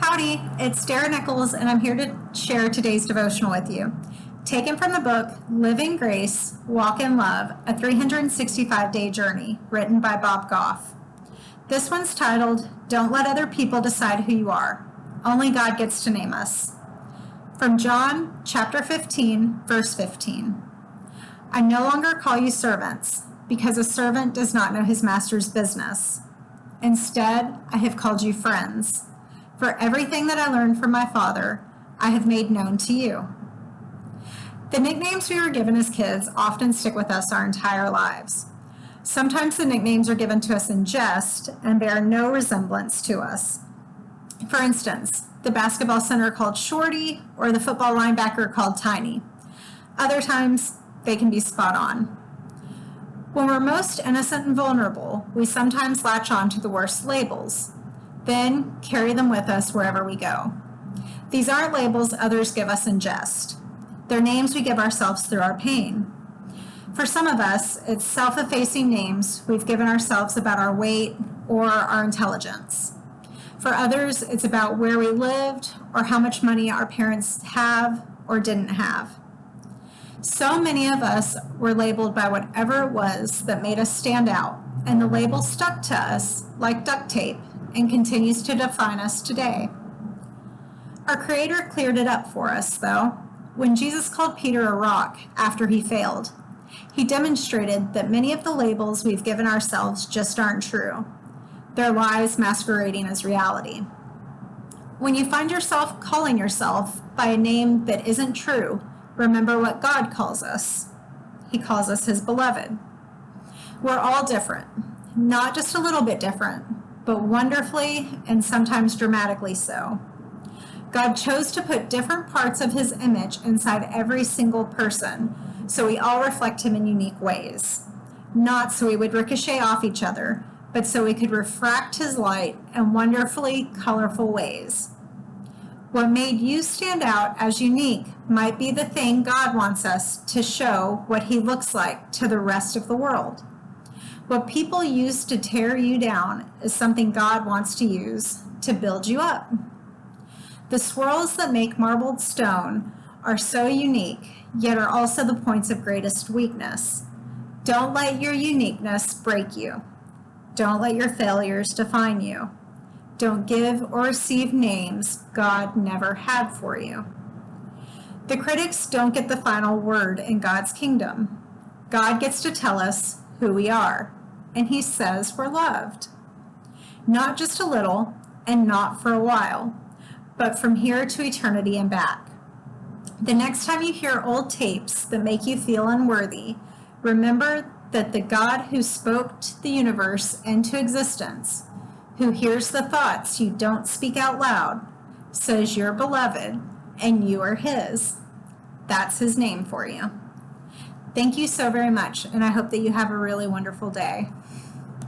Howdy, it's Dara Nichols, and I'm here to share today's devotional with you. Taken from the book Live in Grace, Walk in Love, a 365-day journey, written by Bob Goff. This one's titled, Don't Let Other People Decide Who You Are. Only God Gets to Name Us. From John chapter 15, verse 15. I no longer call you servants, because a servant does not know his master's business. Instead, I have called you friends. For everything that I learned from my Father, I have made known to you. The nicknames we were given as kids often stick with us our entire lives. Sometimes the nicknames are given to us in jest and bear no resemblance to us. For instance, the basketball center called Shorty or the football linebacker called Tiny. Other times, they can be spot on. When we're most innocent and vulnerable, we sometimes latch on to the worst labels, then carry them with us wherever we go. These aren't labels others give us in jest. They're names we give ourselves through our pain. For some of us, it's self-effacing names we've given ourselves about our weight or our intelligence. For others, it's about where we lived or how much money our parents have or didn't have. So many of us were labeled by whatever it was that made us stand out, and the label stuck to us like duct tape and continues to define us today. Our Creator cleared it up for us, though. When Jesus called Peter a rock after he failed, he demonstrated that many of the labels we've given ourselves just aren't true. They're lies masquerading as reality. When you find yourself calling yourself by a name that isn't true, remember what God calls us. He calls us his beloved. We're all different, not just a little bit different, but wonderfully and sometimes dramatically so. God chose to put different parts of his image inside every single person, so we all reflect him in unique ways. Not so we would ricochet off each other, but so we could refract his light in wonderfully colorful ways. What made you stand out as unique might be the thing God wants us to show what he looks like to the rest of the world. What people use to tear you down is something God wants to use to build you up. The swirls that make marbled stone are so unique, yet are also the points of greatest weakness. Don't let your uniqueness break you. Don't let your failures define you. Don't give or receive names God never had for you. The critics don't get the final word in God's kingdom. God gets to tell us who we are, and he says we're loved. Not just a little, and not for a while, but from here to eternity and back. The next time you hear old tapes that make you feel unworthy, remember that the God who spoke the universe into existence, who hears the thoughts you don't speak out loud, says you're beloved and you are his. That's his name for you. Thank you so very much, and I hope that you have a really wonderful day.